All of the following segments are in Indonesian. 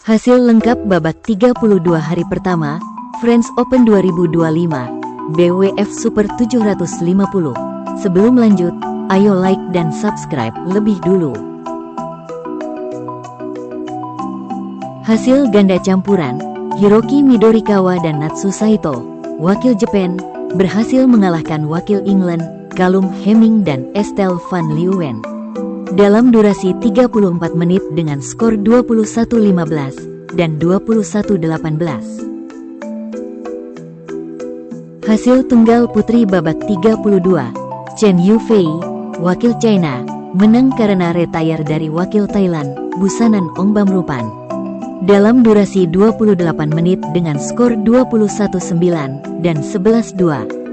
Hasil lengkap babak 32 hari pertama, French Open 2025, BWF Super 750. Sebelum lanjut, ayo like dan subscribe lebih dulu. Hasil ganda campuran, Hiroki Midorikawa dan Natsu Saito, wakil Jepang, berhasil mengalahkan wakil England, Callum Hemming dan Estelle van Leeuwen dalam durasi 34 menit dengan skor 21-15 dan 21-18. Hasil tunggal putri babak 32, Chen Yufei, wakil China, menang karena retire dari wakil Thailand, Busanan Ongbamrupan, dalam durasi 28 menit dengan skor 21-9 dan 11-2.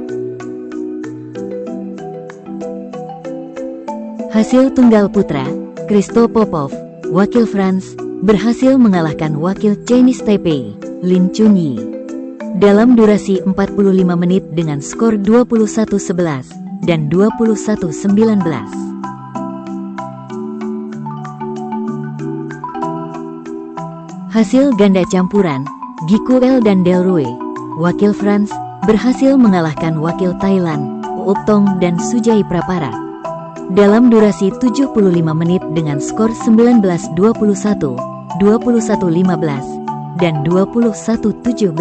Hasil tunggal putra, Christo Popov, wakil France, berhasil mengalahkan wakil Chinese Taipei, Lin Chunyi, dalam durasi 45 menit dengan skor 21-11 dan 21-19. Hasil ganda campuran, Gikuel dan Delroy, wakil France, berhasil mengalahkan wakil Thailand, Uuptong dan Sujai Prapara, dalam durasi 75 menit dengan skor 19-21, 21-15, dan 21-17.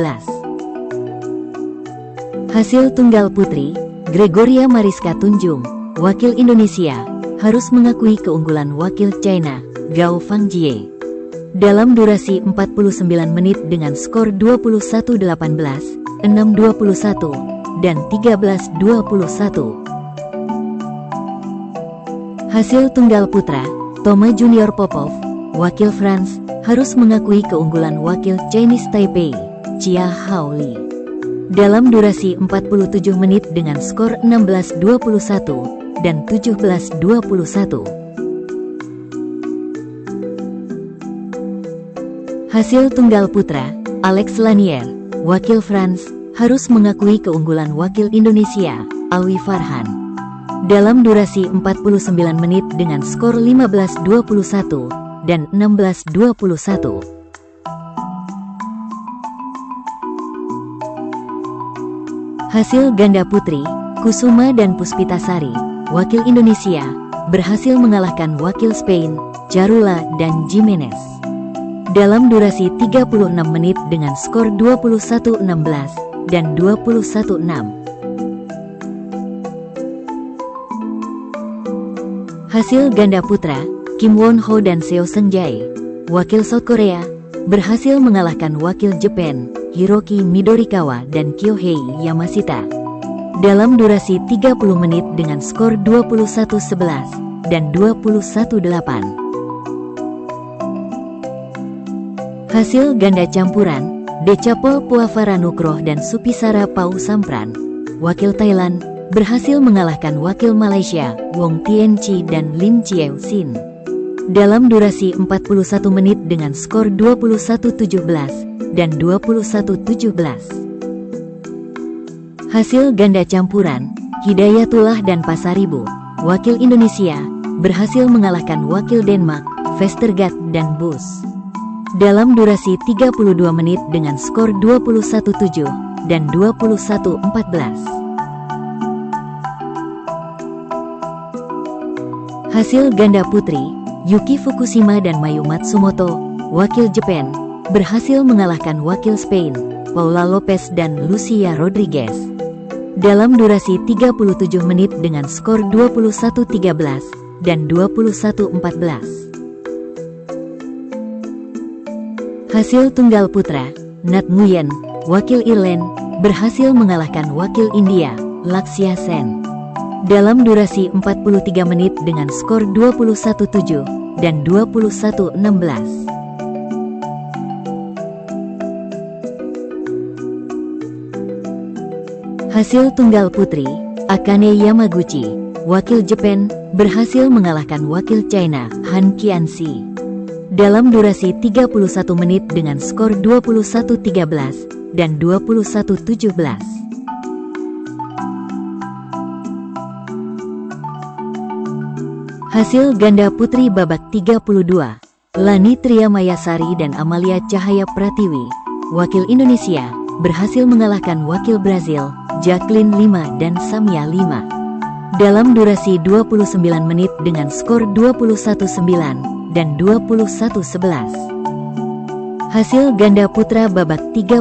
Hasil tunggal putri, Gregoria Mariska Tunjung, wakil Indonesia, harus mengakui keunggulan wakil China, Gao Fangjie, dalam durasi 49 menit dengan skor 21-18, 6-21, dan 13-21. Hasil tunggal putra, Thomas Junior Popov, wakil France, harus mengakui keunggulan wakil Chinese Taipei, Chia Hao Li, dalam durasi 47 menit dengan skor 16-21 dan 17-21. Hasil tunggal putra, Alex Lanier, wakil France, harus mengakui keunggulan wakil Indonesia, Alwi Farhan, dalam durasi 49 menit dengan skor 15-21 dan 16-21. Hasil ganda putri, Kusuma dan Puspitasari, wakil Indonesia, berhasil mengalahkan wakil Spain, Jarula dan Jimenez, dalam durasi 36 menit dengan skor 21-16 dan 21-6. Hasil ganda putra, Kim Won Ho dan Seo Seung Jae, wakil South Korea, berhasil mengalahkan wakil Jepang, Hiroki Midorikawa dan Kyohei Yamashita, dalam durasi 30 menit dengan skor 21-11 dan 21-8. Hasil ganda campuran, Decapol Puavaranukroh dan Supisara Pau Sampran, wakil Thailand, berhasil mengalahkan wakil Malaysia, Wong Tien Chi dan Lim Chieu Sin, dalam durasi 41 menit dengan skor 21-17 dan 21-17. Hasil ganda campuran, Hidayatullah dan Pasaribu, wakil Indonesia, berhasil mengalahkan wakil Denmark, Vestergaard dan Bus, dalam durasi 32 menit dengan skor 21-7 dan 21-14. Hasil ganda putri, Yuki Fukushima dan Mayu Matsumoto, wakil Jepang, berhasil mengalahkan wakil Spain, Paula Lopez dan Lucia Rodriguez, dalam durasi 37 menit dengan skor 21-13 dan 21-14. Hasil tunggal putra, Nat Nguyen, wakil Ireland, berhasil mengalahkan wakil India, Lakshya Sen, dalam durasi 43 menit dengan skor 21-7 dan 21-16. Hasil tunggal putri, Akane Yamaguchi, wakil Jepang, berhasil mengalahkan wakil China, Han Qianxi, dalam durasi 31 menit dengan skor 21-13 dan 21-17. Hasil ganda putri babak 32, Lani Triamayasari dan Amalia Cahaya Pratiwi, wakil Indonesia, berhasil mengalahkan wakil Brazil, Jacqueline Lima dan Samia Lima, dalam durasi 29 menit dengan skor 21-9 dan 21-11. Hasil ganda putra babak 32,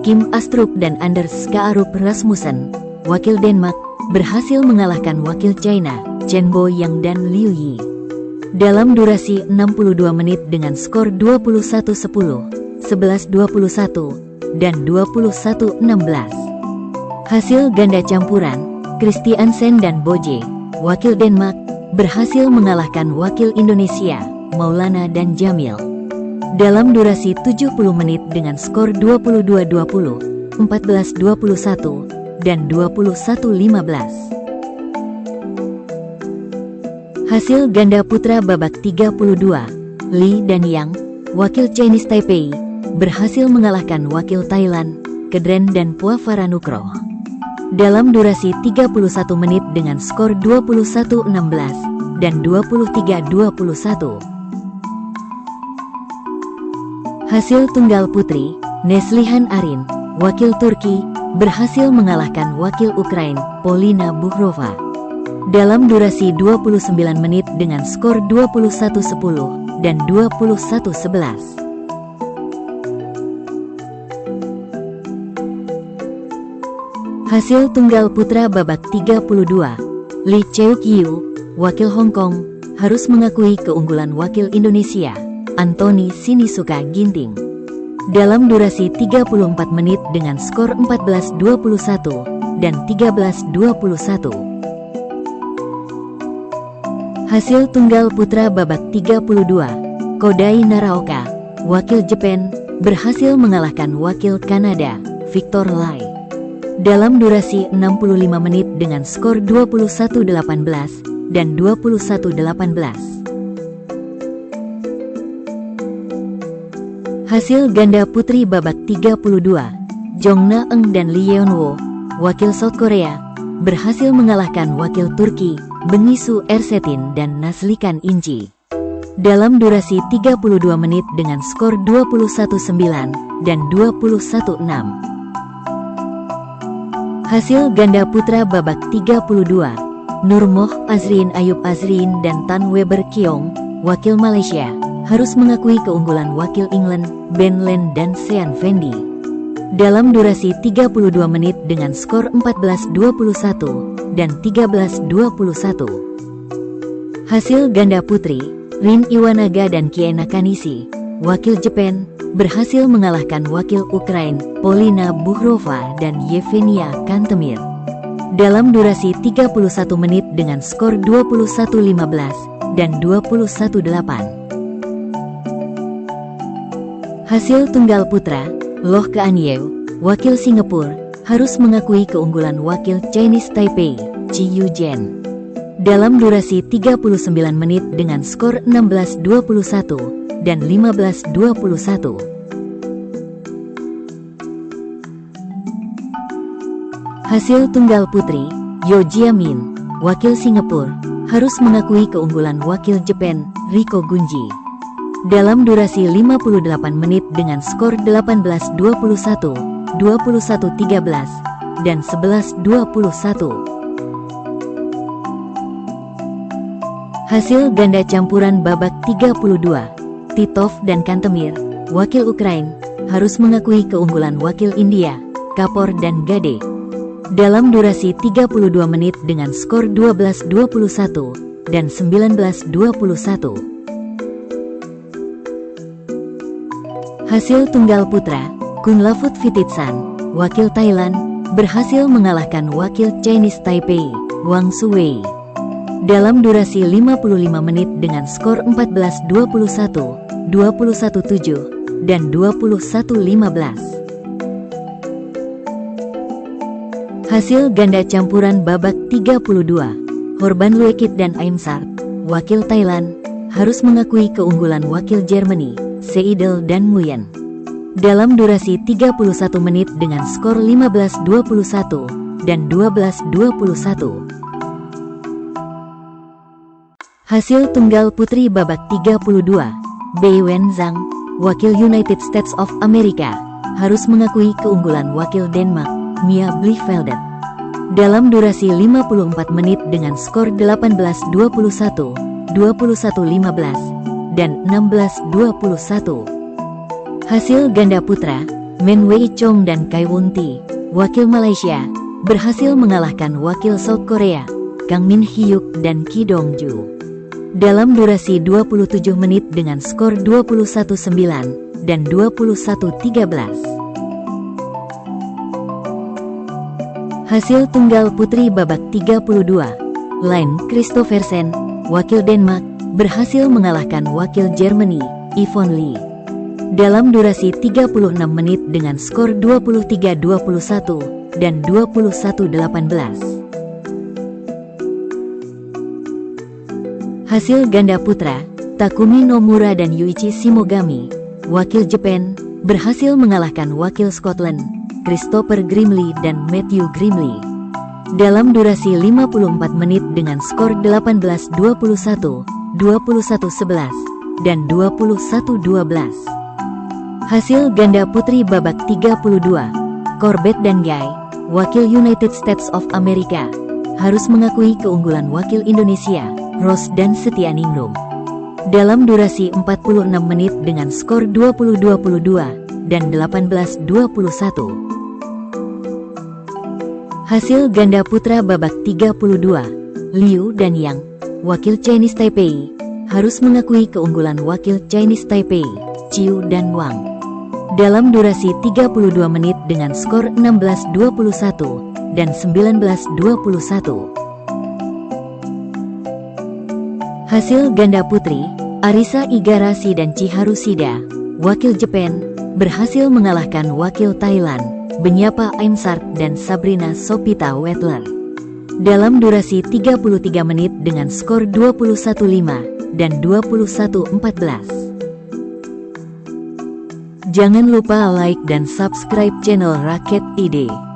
Kim Astrup dan Anders Skaarup Rasmussen, wakil Denmark, berhasil mengalahkan wakil China, Chen Boyang dan Liu Yi, dalam durasi 62 menit dengan skor 21-10, 11-21, dan 21-16. Hasil ganda campuran, Christiansen dan Boje, wakil Denmark, berhasil mengalahkan wakil Indonesia, Maulana dan Jamil, dalam durasi 70 menit dengan skor 22-20, 14-21, dan 21-15. Hasil ganda putra babak 32, Li dan Yang, wakil Chinese Taipei, berhasil mengalahkan wakil Thailand, Kedren dan Puavaranukroh, dalam durasi 31 menit dengan skor 21-16 dan 23-21. Hasil tunggal putri, Neslihan Arin, wakil Turki, berhasil mengalahkan wakil Ukraina, Polina Buhrova, dalam durasi 29 menit dengan skor 21-10 dan 21-11. Hasil tunggal putra babak 32, Lee Cheuk-Yew, wakil Hong Kong, harus mengakui keunggulan wakil Indonesia, Anthony Sinisuka Ginting, dalam durasi 34 menit dengan skor 14-21 dan 13-21. Hasil tunggal putra babak 32, Kodai Naraoka, wakil Jepang, berhasil mengalahkan wakil Kanada, Victor Lai, dalam durasi 65 menit dengan skor 21-18 dan 21-18. Hasil ganda putri babak 32, Jongna Eng dan Lee Yeonwo, wakil South Korea, berhasil mengalahkan wakil Turki, Benisu Ersetin dan Naslikan Inci, dalam durasi 32 menit dengan skor 21-9 dan 21-6. Hasil ganda putra babak 32, Nurmoh Azrin Ayub Azrin dan Tan Weber Kiong, wakil Malaysia, harus mengakui keunggulan wakil England, Ben Len dan Sean Fendi, dalam durasi 32 menit dengan skor 14-21 dan 13-21. Hasil ganda putri, Rin Iwanaga dan Kie Nakanishi, wakil Jepang, berhasil mengalahkan wakil Ukraina, Polina Buhrova dan Yevgenia Kantemir, dalam durasi 31 menit dengan skor 21-15 dan 21-8. Hasil tunggal putra, Loh Kean Yew, wakil Singapura, harus mengakui keunggulan wakil Chinese Taipei, Chi Yu-jen, dalam durasi 39 menit dengan skor 16-21 dan 15-21. Hasil tunggal putri, Yo Jia-min, wakil Singapura, harus mengakui keunggulan wakil Jepang, Riko Gunji, dalam durasi 58 menit dengan skor 18-21, 21-13, dan 11-21. Hasil ganda campuran babak 32, Titov dan Kantemir, wakil Ukraina, harus mengakui keunggulan wakil India, Kapoor dan Gade, dalam durasi 32 menit dengan skor 12-21 dan 19-21. Hasil tunggal putra, Kunlavut Vititsan, wakil Thailand, berhasil mengalahkan wakil Chinese Taipei, Wang Suwei, dalam durasi 55 menit dengan skor 14-21, 21-7, dan 21-15. Hasil ganda campuran babak 32, Horban Luekit dan Aimsart, wakil Thailand, harus mengakui keunggulan wakil Germany, Seidel dan Nguyen, dalam durasi 31 menit dengan skor 15-21 dan 12-21. Hasil tunggal putri babak 32, Bei Wen Zhang, wakil United States of America, harus mengakui keunggulan wakil Denmark, Mia Blichfeldt. Dalam durasi 54 menit dengan skor 18-21, 21-15, dan 16-21. Hasil ganda putra, Men Wei Chong dan Kai Won Ti, wakil Malaysia, berhasil mengalahkan wakil South Korea, Kang Min Hyuk dan Ki Dong Ju. Dalam durasi 27 menit dengan skor 21-9 dan 21-13. Hasil tunggal putri babak 32, Line Christophersen, wakil Denmark, berhasil mengalahkan wakil Germany, Yvonne Lee. Dalam durasi 36 menit dengan skor 23-21 dan 21-18. Hasil ganda putra, Takumi Nomura dan Yuichi Shimogami, wakil Jepang, berhasil mengalahkan wakil Scotland, Christopher Grimley dan Matthew Grimley. Dalam durasi 54 menit dengan skor 18-21, 21-11, dan 21-12. Hasil ganda putri babak 32, Corbett dan Guy, wakil United States of America, harus mengakui keunggulan wakil Indonesia, Rose dan Setianingrum. Dalam durasi 46 menit dengan skor 20-22 dan 18-21. Hasil ganda putra babak 32, Liu dan Yang, wakil Chinese Taipei, harus mengakui keunggulan wakil Chinese Taipei, Chiu dan Wang. Dalam durasi 32 menit dengan skor 16-21 dan 19-21. Hasil ganda putri, Arisa Igarashi dan Chiharu Shida, wakil Jepang, berhasil mengalahkan wakil Thailand, Benyapa Aimsart dan Sabrina Sopita Wetler. Dalam durasi 33 menit dengan skor 21-5 dan 21-14. Jangan lupa like dan subscribe channel Raket ID.